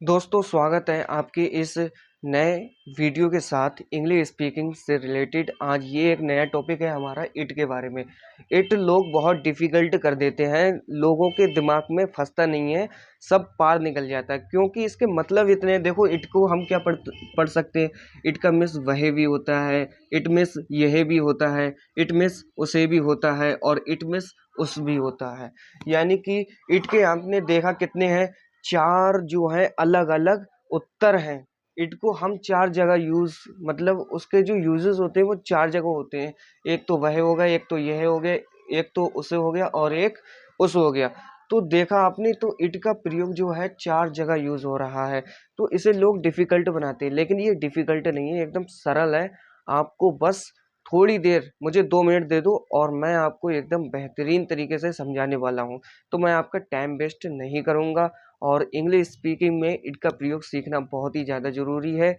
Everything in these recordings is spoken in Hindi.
दोस्तों स्वागत है आपके इस नए वीडियो के साथ इंग्लिश स्पीकिंग से रिलेटेड। आज ये एक नया टॉपिक है हमारा इट के बारे में। इट लोग बहुत डिफ़िकल्ट कर देते हैं, लोगों के दिमाग में फंसता नहीं है, सब पार निकल जाता है क्योंकि इसके मतलब इतने। देखो इट को हम क्या पढ़ सकते हैं। इट का मिस वह भी होता है, इट मिस यह भी होता है, इट मिस उसे भी होता है और इट मिस उस भी होता है। यानी कि इट के आपने देखा कितने हैं, चार जो है अलग अलग उत्तर हैं। इट को हम चार जगह यूज, मतलब उसके जो यूजेस होते हैं वो चार जगह होते हैं। एक तो वह हो गया, एक तो यह हो गया, एक तो उसे हो गया और एक उस हो गया। तो देखा आपने, तो इट का प्रयोग जो है चार जगह यूज हो रहा है। तो इसे लोग डिफिकल्ट बनाते हैं, लेकिन ये डिफिकल्ट नहीं है, एकदम सरल है। आपको बस थोड़ी देर, मुझे 2 मिनट दे दो और मैं आपको एकदम बेहतरीन तरीके से समझाने वाला हूँ। तो मैं आपका टाइम वेस्ट नहीं करूँगा और इंग्लिश स्पीकिंग में इट का प्रयोग सीखना बहुत ही ज़्यादा ज़रूरी है।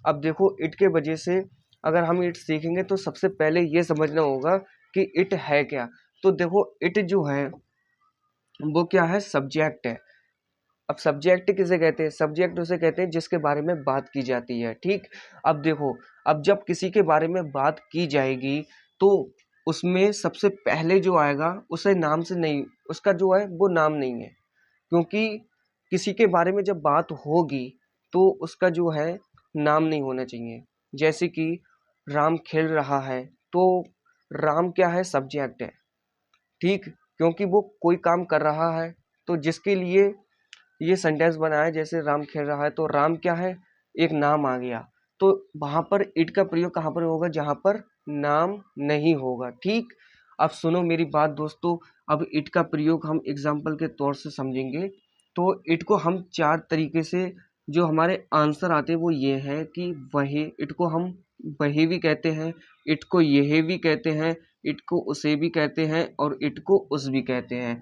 अब देखो इट के वजह से अगर हम इट सीखेंगे तो सबसे पहले ये समझना होगा कि इट है क्या। तो देखो इट जो है वो क्या है, सब्जेक्ट है। अब सब्जेक्ट किसे कहते हैं? सब्जेक्ट उसे कहते हैं जिसके बारे में बात की जाती है, ठीक। अब देखो, अब जब किसी के बारे में बात की जाएगी तो उसमें सबसे पहले जो आएगा उसे नाम से नहीं, उसका जो है वो नाम नहीं है, क्योंकि किसी के बारे में जब बात होगी तो उसका जो है नाम नहीं होना चाहिए। जैसे कि राम खेल रहा है, तो राम क्या है, सब्जेक्ट है, ठीक। क्योंकि वो कोई काम कर रहा है, तो जिसके लिए ये सेंटेंस बना है, जैसे राम खेल रहा है तो राम क्या है, एक नाम आ गया। तो वहां पर इट का प्रयोग कहाँ पर होगा, जहां पर नाम नहीं होगा, ठीक। अब सुनो मेरी बात दोस्तों। अब इट का प्रयोग हम एग्जाम्पल के तौर से समझेंगे। तो इट को हम चार तरीके से जो हमारे आंसर आते हैं वो ये है कि वही, इट को हम वही भी कहते हैं, इट को यह भी कहते हैं, इट को उसे भी कहते हैं और इट को उस भी कहते हैं।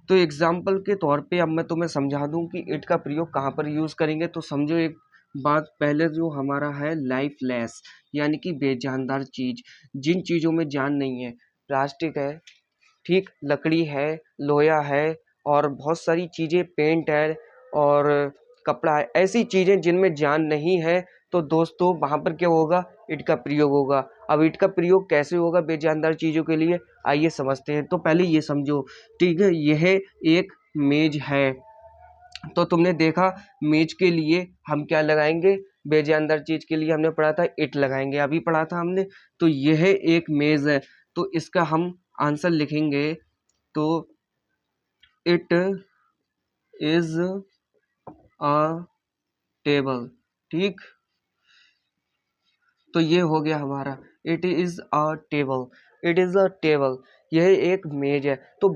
तो एग्जाम्पल के तौर पे अब मैं तुम्हें समझा दूं कि इट का प्रयोग कहाँ पर यूज़ करेंगे। तो समझो एक बात, पहले जो हमारा है लाइफलेस, यानी कि बेजानदार चीज़, जिन चीज़ों में जान नहीं है। प्लास्टिक है, ठीक, लकड़ी है, लोहा है और बहुत सारी चीज़ें, पेंट है और कपड़ा है, ऐसी चीज़ें जिनमें जान नहीं है। तो दोस्तों वहाँ पर क्या होगा, इट का प्रयोग होगा। अब इट का प्रयोग कैसे होगा बेजानदार चीज़ों के लिए, आइए समझते हैं। तो पहले ये समझो, ठीक है, यह एक मेज है। तो तुमने देखा, मेज के लिए हम क्या लगाएंगे, बेजानदार चीज के लिए हमने पढ़ा था इट लगाएंगे, अभी पढ़ा था हमने। तो यह एक मेज है, तो इसका हम आंसर लिखेंगे। तो इट इज अ टेबल, ठीक। तो ये हो गया हमारा, it is a table, it is a table, यह एक मेज है। तो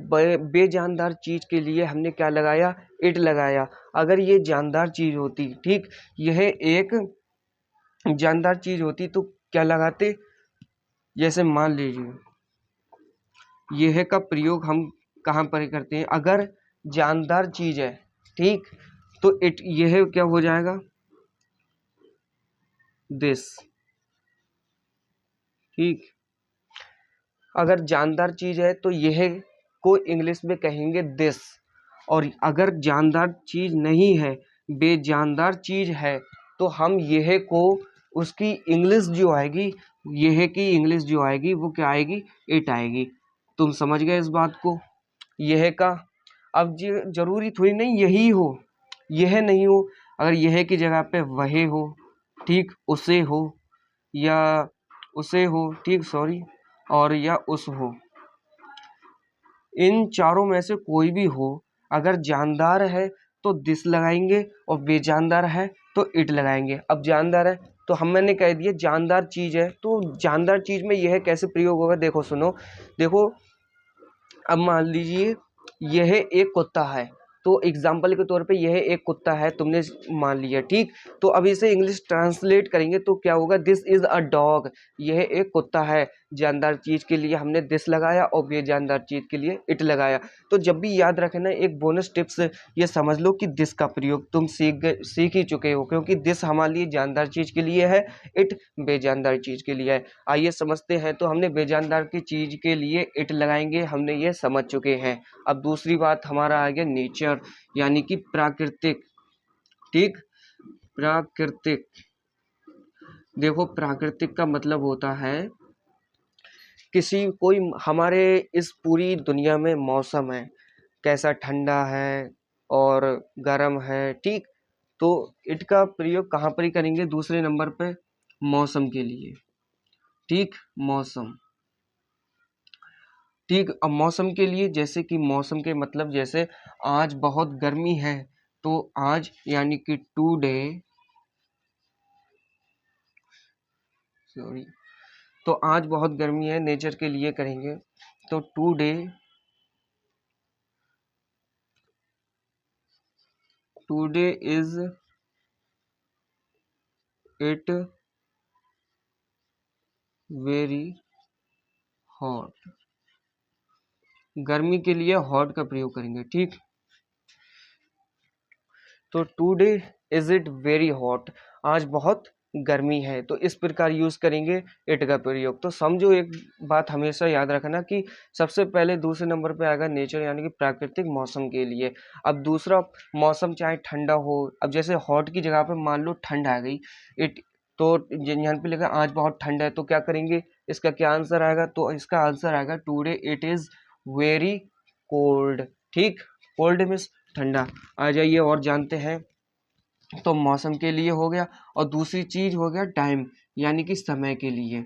बेजानदार चीज के लिए हमने क्या लगाया, इट लगाया। अगर ये जानदार चीज होती, ठीक, यह एक जानदार चीज होती तो क्या लगाते, जैसे मान लीजिए यह का प्रयोग हम कहाँ पर करते हैं, अगर जानदार चीज है, ठीक, तो इट, यह क्या हो जाएगा, दिस, ठीक। अगर जानदार चीज है तो यह को इंग्लिश में कहेंगे दिस। और अगर जानदार चीज नहीं है, बेजानदार चीज है, तो हम यह को, उसकी इंग्लिश जो आएगी, यह की इंग्लिश जो आएगी वो क्या आएगी, इट आएगी। तुम समझ गए इस बात को, यह का। अब जरूरी थोड़ी नहीं यही हो, यह नहीं हो, अगर यह की जगह पे वह हो, ठीक, उसे हो या उसे हो, ठीक, सॉरी, और या उस हो, इन चारों में से कोई भी हो। अगर जानदार है तो दिस लगाएंगे और बेजानदार है तो इट लगाएंगे। अब जानदार है तो हम, मैंने कह दिया जानदार चीज है, तो जानदार चीज में यह कैसे प्रयोग होगा, देखो सुनो। देखो, अब मान लीजिए यह एक कुत्ता है, तो एग्जाम्पल के तौर पे यह एक कुत्ता है, तुमने मान लिया, ठीक। तो अब इसे इंग्लिश ट्रांसलेट करेंगे तो क्या होगा, दिस इज अ डॉग, यह एक कुत्ता है। जानदार चीज के लिए हमने दिस लगाया और बेजानदार चीज के लिए इट लगाया। तो जब भी याद रखना, एक बोनस टिप्स ये समझ लो कि दिस का प्रयोग तुम सीख ही चुके हो, क्योंकि दिस हमारे लिए जानदार चीज के लिए है, इट बेजानदार चीज के लिए है। आइए समझते हैं। तो हमने बेजानदार की चीज के लिए इट लगाएंगे, हमने ये समझ चुके हैं। अब दूसरी बात हमारा आ गया नेचर, यानी कि प्राकृतिक, ठीक। प्राकृतिक, देखो प्राकृतिक का मतलब होता है किसी कोई हमारे इस पूरी दुनिया में मौसम है, कैसा ठंडा है और गर्म है, ठीक। तो इट का प्रयोग कहाँ पर ही करेंगे, दूसरे नंबर पे मौसम के लिए, ठीक। मौसम, ठीक। अब मौसम के लिए जैसे कि मौसम के मतलब जैसे आज बहुत गर्मी है, तो आज यानी कि टुडे, सॉरी, तो आज बहुत गर्मी है नेचर के लिए करेंगे, तो today, today is it very hot, गर्मी के लिए हॉट का प्रयोग करेंगे, ठीक। तो today is it very hot, आज बहुत गर्मी है, तो इस प्रकार यूज करेंगे इट का प्रयोग। तो समझो एक बात हमेशा याद रखना कि सबसे पहले दूसरे नंबर पे आएगा नेचर यानी कि प्राकृतिक मौसम के लिए। अब दूसरा मौसम चाहे ठंडा हो, अब जैसे हॉट की जगह पे मान लो ठंड आ गई, इट, तो यहाँ पे लिखा आज बहुत ठंड है, तो क्या करेंगे, इसका क्या आंसर आएगा, तो इसका आंसर आएगा today it is very cold, ठीक। कोल्ड मीन्स ठंडा। आ जाइए और जानते हैं, तो मौसम के लिए हो गया, और दूसरी चीज हो गया टाइम यानी कि समय के लिए।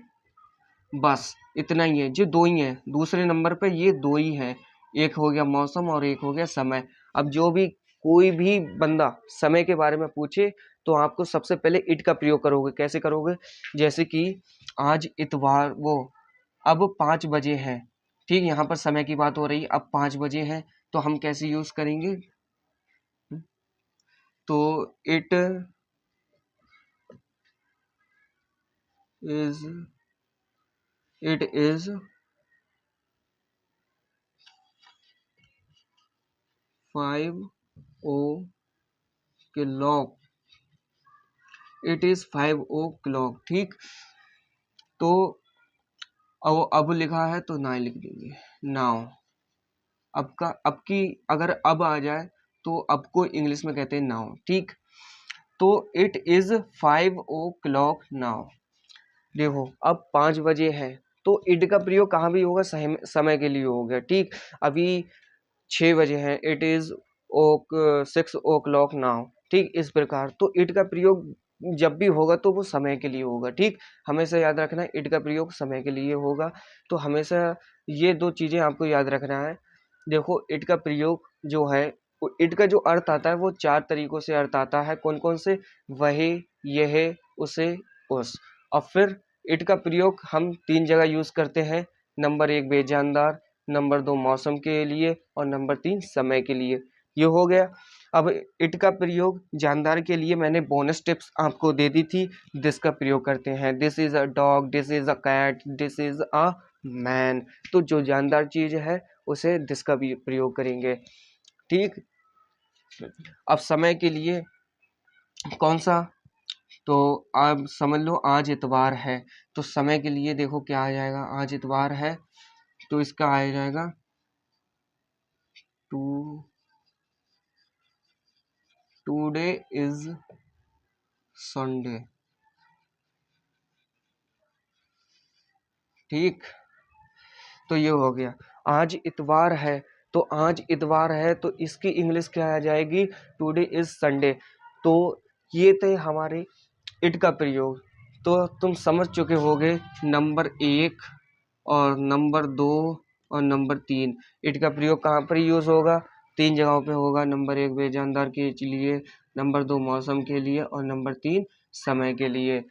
बस इतना ही है, जो दो ही है दूसरे नंबर पे, ये दो ही है, एक हो गया मौसम और एक हो गया समय। अब जो भी कोई भी बंदा समय के बारे में पूछे, तो आपको सबसे पहले इट का प्रयोग करोगे। कैसे करोगे, जैसे कि आज इतवार, वो अब 5 बजे है, ठीक। यहाँ पर समय की बात हो रही, अब 5 बजे है, तो हम कैसे यूज करेंगे, तो it is, it is 5 o'clock, it is 5 o'clock, ठीक। तो अब लिखा है तो ना लिख देंगे, नाउ। अब का, अब की अगर अब आ जाए तो अब को इंग्लिश में कहते हैं नाउ, ठीक। तो इट इज 5 o'clock नाउ, देखो अब 5 बजे है, तो इट का प्रयोग कहाँ भी होगा, समय के लिए हो गया, ठीक। अभी 6 बजे हैं, इट इज 6 o'clock नाउ, ठीक। इस प्रकार तो इट का प्रयोग जब भी होगा तो वो समय के लिए होगा, ठीक। हमेशा याद रखना इट का प्रयोग समय के लिए होगा। तो हमेशा ये दो चीजें आपको याद रखना है। देखो इट का प्रयोग जो है, इट का जो अर्थ आता है वो 4 तरीकों से अर्थ आता है, कौन कौन से, वही, यह, उसे, उस। और फिर इट का प्रयोग हम 3 जगह यूज करते हैं, नंबर 1 बेजानदार, नंबर 2 मौसम के लिए, और नंबर 3 समय के लिए। ये हो गया। अब इट का प्रयोग जानदार के लिए मैंने बोनस टिप्स आपको दे दी थी, दिस का प्रयोग करते हैं, this is a dog, this is a cat, this is a man. तो जो जानदार चीज है उसे दिस का भी प्रयोग करेंगे, ठीक। अब समय के लिए कौन सा, तो आप समझ लो आज इतवार है, तो समय के लिए देखो क्या आ जाएगा, आज इतवार है तो इसका आ जाएगा टू, टुडे इज संडे, ठीक। तो ये हो गया, आज इतवार है, तो आज इतवार है तो इसकी इंग्लिश क्या आ जाएगी, टुडे इज संडे। तो ये थे हमारे इट का प्रयोग। तो तुम समझ चुके होगे नंबर 1 और नंबर 2 और नंबर 3, इट का प्रयोग कहाँ पर यूज होगा, 3 जगहों पे होगा, नंबर 1 बेजानदार के लिए, नंबर 2 मौसम के लिए, और नंबर 3 समय के लिए।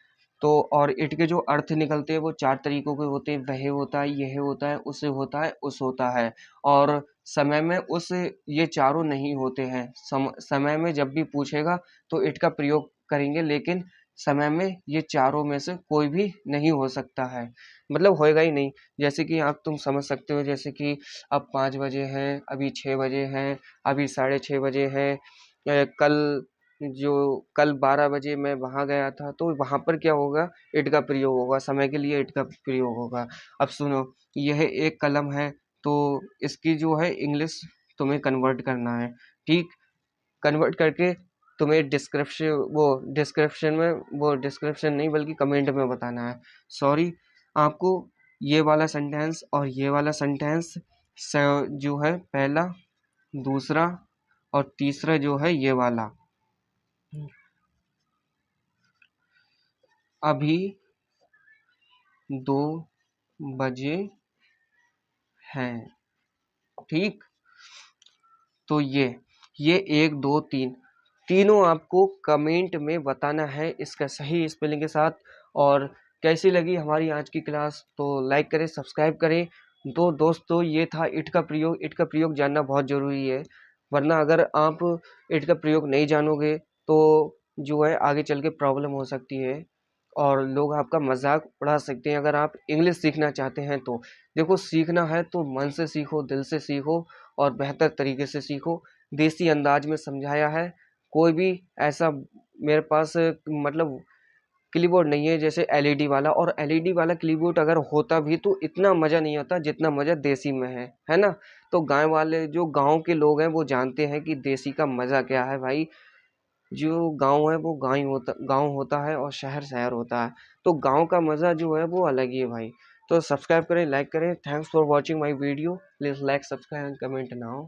तो और इट के जो अर्थ निकलते हैं वो 4 तरीकों के होते हैं, वह होता है, यह होता है, उसे होता है, उस होता है। और समय में उस, ये चारों नहीं होते हैं। समय में जब भी पूछेगा तो इट का प्रयोग करेंगे, लेकिन समय में ये चारों में से कोई भी नहीं हो सकता है, मतलब होएगा ही नहीं। जैसे कि आप तुम समझ सकते हो, जैसे कि अब 5 बजे हैं, अभी 6 बजे हैं, अभी 6:30 बजे हैं, कल, जो कल 12 बजे मैं वहां गया था, तो वहां पर क्या होगा, इट का प्रयोग होगा, समय के लिए इट का प्रयोग होगा। अब सुनो, यह एक कलम है, तो इसकी जो है इंग्लिश तुम्हें कन्वर्ट करना है, ठीक। कन्वर्ट करके तुम्हें डिस्क्रिप्शन नहीं बल्कि कमेंट में बताना है। सॉरी, आपको ये वाला सेंटेंस और ये वाला सेंटेंस जो है पहला, दूसरा और तीसरा जो है ये वाला, अभी 2 बजे हैं, ठीक। तो ये 1 2 3 तीनों आपको कमेंट में बताना है इसका सही स्पेलिंग के साथ। और कैसी लगी हमारी आज की क्लास तो लाइक करें, सब्सक्राइब करें। तो दोस्तों ये था इट का प्रयोग जानना बहुत ज़रूरी है, वरना अगर आप इट का प्रयोग नहीं जानोगे तो जो है आगे चल के प्रॉब्लम हो सकती है और लोग आपका मजाक उड़ा सकते हैं। अगर आप इंग्लिश सीखना चाहते हैं तो देखो, सीखना है तो मन से सीखो, दिल से सीखो और बेहतर तरीके से सीखो। देसी अंदाज में समझाया है। कोई भी ऐसा मेरे पास मतलब कीबोर्ड नहीं है जैसे एलईडी वाला, और एलईडी वाला कीबोर्ड अगर होता भी तो इतना मज़ा नहीं आता जितना मज़ा देसी में है ना। तो गांव के लोग हैं वो जानते हैं कि देसी का मज़ा क्या है भाई। जो गांव है वो गांव होता है और शहर शहर होता है। तो गांव का मज़ा जो है वो अलग ही है भाई। तो सब्सक्राइब करें, लाइक करें। Thanks for watching my video. Please like, subscribe and comment now.